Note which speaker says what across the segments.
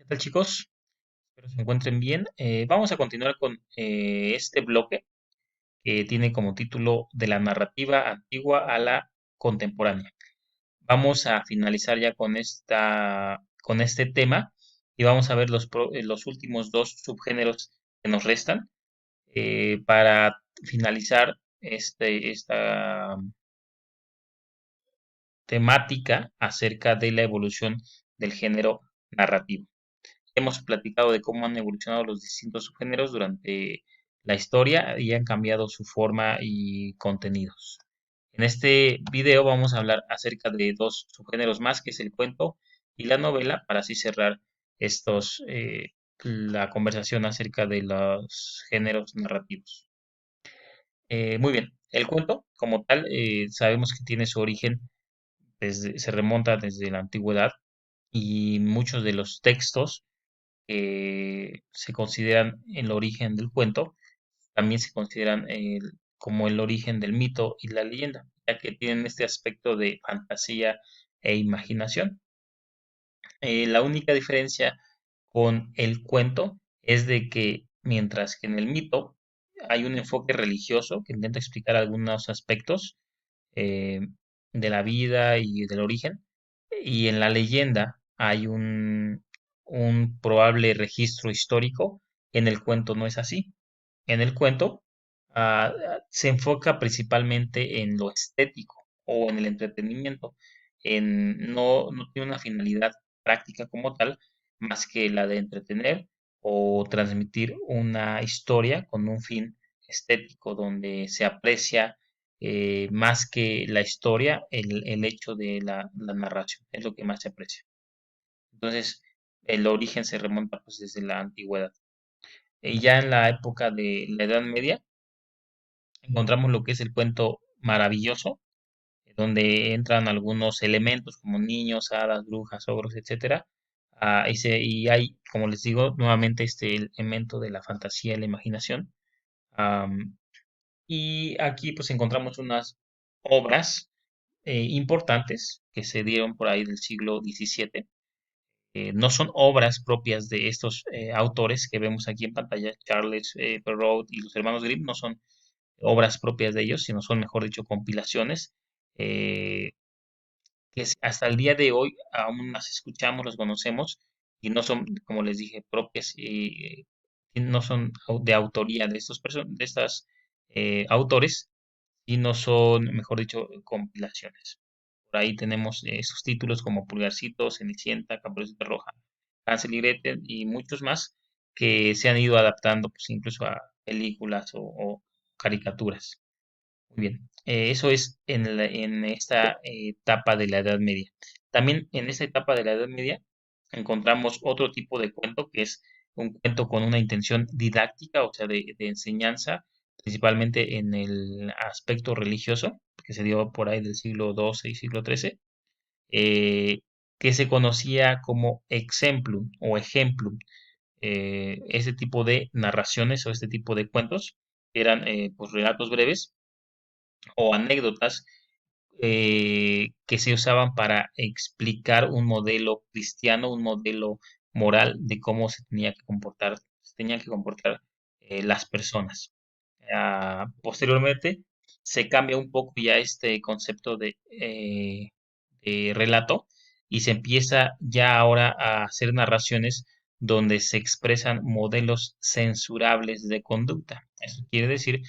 Speaker 1: ¿Qué tal, chicos? Espero se encuentren bien. Vamos a continuar con este bloque que tiene como título De la narrativa antigua a la contemporánea. Vamos a finalizar ya con este tema y vamos a ver los últimos dos subgéneros que nos restan para finalizar esta temática acerca de la evolución del género narrativo. Hemos platicado de cómo han evolucionado los distintos subgéneros durante la historia y han cambiado su forma y contenidos. En este video vamos a hablar acerca de dos subgéneros más, que es el cuento y la novela, para así cerrar la conversación acerca de los géneros narrativos. Muy bien, el cuento como tal sabemos que tiene su origen se remonta desde la antigüedad y muchos de los textos que se consideran el origen del cuento, también se consideran como el origen del mito y la leyenda, ya que tienen este aspecto de fantasía e imaginación. La única diferencia con el cuento es de que mientras que en el mito hay un enfoque religioso que intenta explicar algunos aspectos eh, de la vida y del origen, y en la leyenda hay un probable registro histórico. En el cuento no es así. En el cuento se enfoca principalmente en lo estético o en el entretenimiento. No tiene una finalidad práctica como tal, más que la de entretener o transmitir una historia con un fin estético, donde se aprecia más que la historia, el hecho de la narración, es lo que más se aprecia. Entonces, el origen se remonta pues desde la antigüedad. Y ya en la época de la Edad Media, encontramos lo que es el cuento maravilloso, donde entran algunos elementos como niños, hadas, brujas, ogros, etcétera. Y hay, como les digo, nuevamente este elemento de la fantasía y la imaginación. Am, y aquí pues encontramos unas obras importantes que se dieron por ahí del siglo XVII. No son obras propias de estos autores que vemos aquí en pantalla, Charles Perrault y los hermanos Grimm, no son obras propias de ellos, sino son, mejor dicho, compilaciones eh, hasta el día de hoy aún las escuchamos, las conocemos y no son, como les dije, propias y no son de autoría de de estas autores, y no son, mejor dicho, compilaciones. Por ahí tenemos esos títulos como Pulgarcito, Cenicienta, Caperucita Roja, Hansel y Gretel y muchos más que se han ido adaptando pues incluso a películas o caricaturas. Muy bien, eso es en esta etapa de la Edad Media. También en esta etapa de la Edad Media encontramos otro tipo de cuento que es un cuento con una intención didáctica, o sea, de enseñanza, principalmente en el aspecto religioso, que se dio por ahí del siglo XII y siglo XIII, eh, que se conocía como exemplum o ejemplum. Ese tipo de narraciones o este tipo de cuentos eran pues relatos breves o anécdotas que se usaban para explicar un modelo cristiano, un modelo moral de cómo se tenían que comportar las personas. Posteriormente se cambia un poco ya este concepto de relato y se empieza ya ahora a hacer narraciones donde se expresan modelos censurables de conducta. Eso quiere decir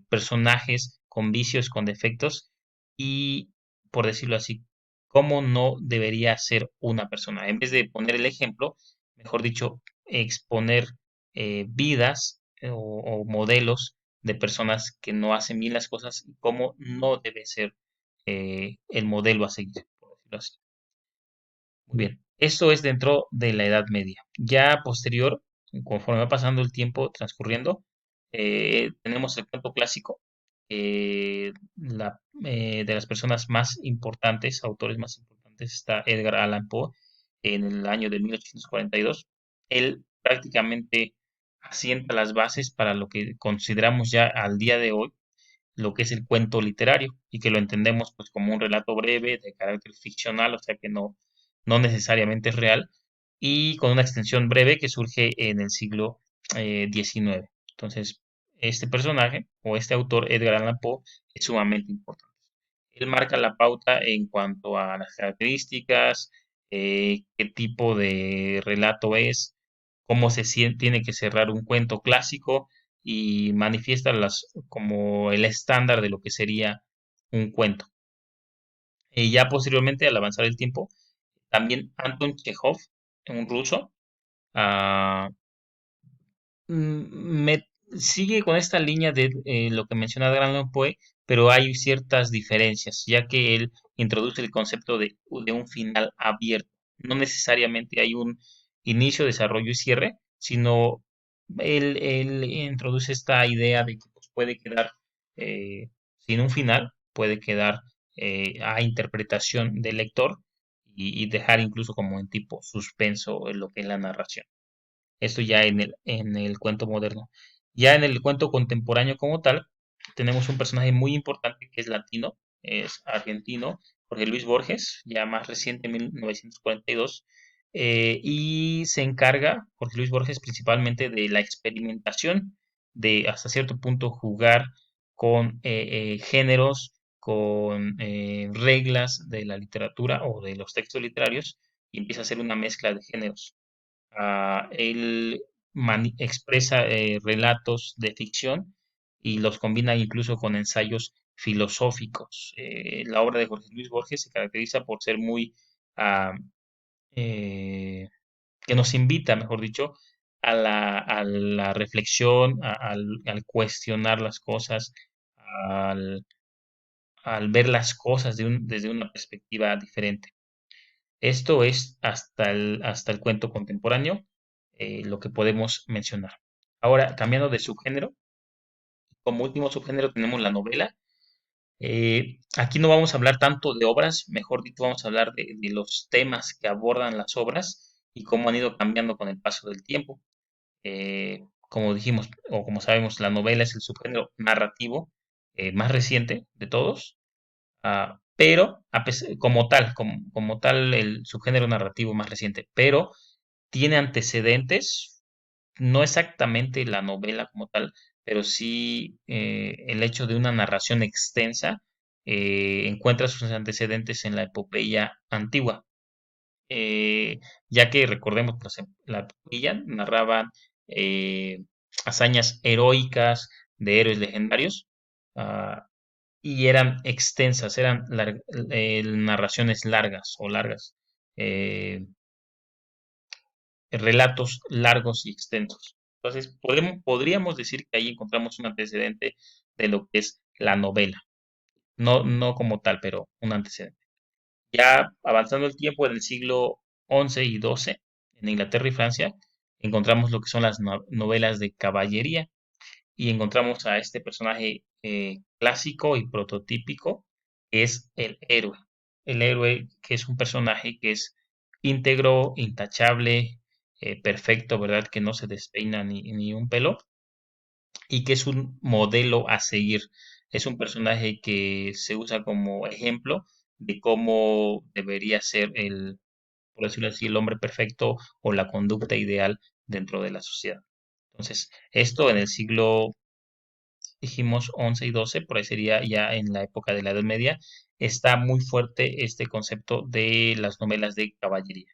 Speaker 1: personajes con vicios, con defectos y, por decirlo así, cómo no debería ser una persona. En vez de poner el ejemplo, mejor dicho, exponer vidas o modelos de personas que no hacen bien las cosas y cómo no debe ser el modelo a seguir, por decirlo así. Muy bien, esto es dentro de la Edad Media. Ya posterior, conforme va pasando el tiempo transcurriendo, tenemos el cuento clásico. De las personas más importantes, autores más importantes, está Edgar Allan Poe en el año de 1842. Él prácticamente asienta las bases para lo que consideramos ya al día de hoy lo que es el cuento literario y que lo entendemos pues como un relato breve de carácter ficcional, o sea que no necesariamente es real, y con una extensión breve que surge en el siglo XIX. Entonces, este personaje o este autor, Edgar Allan Poe, es sumamente importante. Él marca la pauta en cuanto a las características, qué tipo de relato es, cómo tiene que cerrar un cuento clásico y manifiesta como el estándar de lo que sería un cuento. Y ya posteriormente, al avanzar el tiempo, también Anton Chekhov, un ruso, ah, me sigue con esta línea de lo que menciona Allan Poe, pero hay ciertas diferencias, ya que él introduce el concepto de un final abierto. No necesariamente hay un inicio, desarrollo y cierre, sino él introduce esta idea de que pues, puede quedar sin un final, puede quedar a interpretación del lector y dejar incluso como en tipo suspenso en lo que es la narración. Esto ya en el cuento moderno. Ya en el cuento contemporáneo como tal, tenemos un personaje muy importante que es latino, es argentino, Jorge Luis Borges, ya más reciente, en 1942, y se encarga, Jorge Luis Borges, principalmente de la experimentación, de hasta cierto punto jugar con géneros, con reglas de la literatura o de los textos literarios, y empieza a hacer una mezcla de géneros. Él expresa relatos de ficción y los combina incluso con ensayos filosóficos. La obra de Jorge Luis Borges se caracteriza por ser muy, ah, eh, que nos invita, mejor dicho, a la reflexión, al cuestionar las cosas, al, al ver las cosas desde una perspectiva diferente. Esto es hasta el cuento contemporáneo, lo que podemos mencionar. Ahora, cambiando de subgénero, como último subgénero tenemos la novela. Aquí no vamos a hablar tanto de obras, mejor dicho, vamos a hablar de los temas que abordan las obras y cómo han ido cambiando con el paso del tiempo. Como dijimos, o como sabemos, la novela es el subgénero narrativo más reciente de todos. Pero como tal, el subgénero narrativo más reciente, pero tiene antecedentes, no exactamente la novela como tal, pero sí el hecho de una narración extensa encuentra sus antecedentes en la epopeya antigua, ya que recordemos, pues, la epopeya narraba eh, hazañas heroicas de héroes legendarios, ah, y eran extensas, eran narraciones largas o largas, eh, relatos largos y extensos. Entonces, podríamos decir que ahí encontramos un antecedente de lo que es la novela. No, no como tal, pero un antecedente. Ya avanzando el tiempo en el siglo XI y XII, en Inglaterra y Francia, encontramos lo que son las novelas de caballería y encontramos a este personaje clásico y prototípico, que es el héroe. El héroe que es un personaje que es íntegro, intachable, perfecto, ¿verdad? Que no se despeina ni un pelo y que es un modelo a seguir. Es un personaje que se usa como ejemplo de cómo debería ser por decirlo así, el hombre perfecto o la conducta ideal dentro de la sociedad. Entonces, esto en el siglo dijimos 11 y 12, por ahí sería ya en la época de la Edad Media, está muy fuerte este concepto de las novelas de caballería.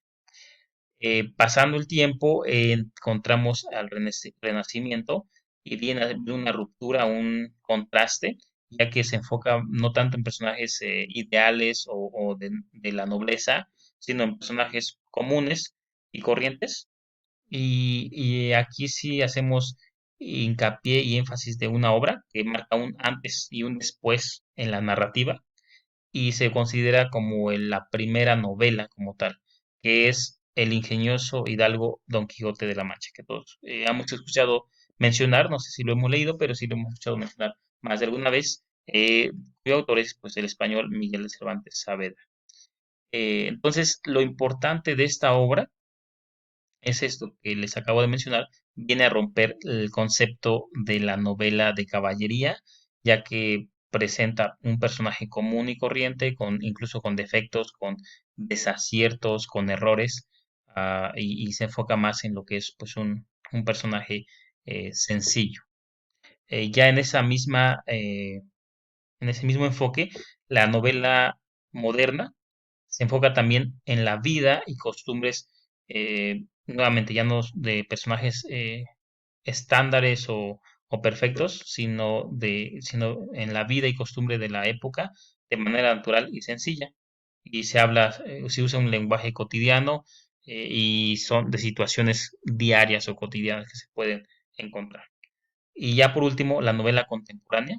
Speaker 1: Pasando el tiempo, encontramos al Renacimiento y viene una ruptura, un contraste, ya que se enfoca no tanto en personajes ideales o de la nobleza, sino en personajes comunes y corrientes, y aquí sí hacemos hincapié y énfasis de una obra que marca un antes y un después en la narrativa y se considera como la primera novela como tal, que es el ingenioso hidalgo Don Quijote de la Mancha, que todos hemos escuchado mencionar, no sé si lo hemos leído, pero sí lo hemos escuchado mencionar más de alguna vez, cuyo autor es pues el español Miguel de Cervantes Saavedra. Entonces, lo importante de esta obra es esto que les acabo de mencionar, viene a romper el concepto de la novela de caballería, ya que presenta un personaje común y corriente, incluso con defectos, con desaciertos, con errores, y se enfoca más en lo que es pues un personaje sencillo. Ya en ese mismo enfoque, la novela moderna se enfoca también en la vida y costumbres, nuevamente ya no de personajes estándares o perfectos, sino en la vida y costumbre de la época de manera natural y sencilla. Y se usa un lenguaje cotidiano y son de situaciones diarias o cotidianas que se pueden encontrar. Y ya por último, la novela contemporánea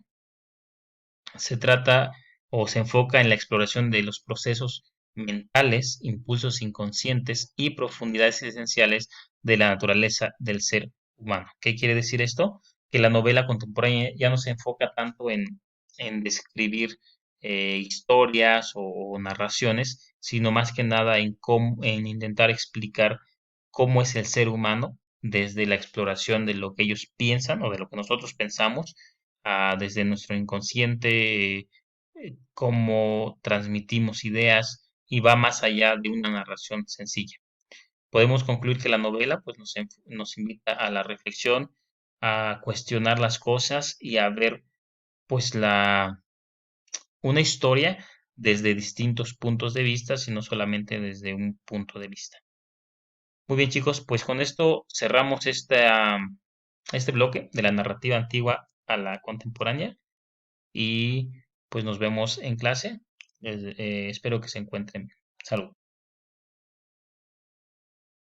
Speaker 1: se trata o se enfoca en la exploración de los procesos mentales, impulsos inconscientes y profundidades esenciales de la naturaleza del ser humano. ¿Qué quiere decir esto? Que la novela contemporánea ya no se enfoca tanto en describir historias o narraciones, sino más que nada en intentar explicar cómo es el ser humano desde la exploración de lo que ellos piensan o de lo que nosotros pensamos, desde nuestro inconsciente, cómo transmitimos ideas y va más allá de una narración sencilla. Podemos concluir que la novela pues, nos invita a la reflexión, a cuestionar las cosas y a ver pues una historia desde distintos puntos de vista, sino solamente desde un punto de vista. Muy bien, chicos, pues con esto cerramos este bloque de la narrativa antigua a la contemporánea y pues nos vemos en clase. Espero que se encuentren bien. Salud.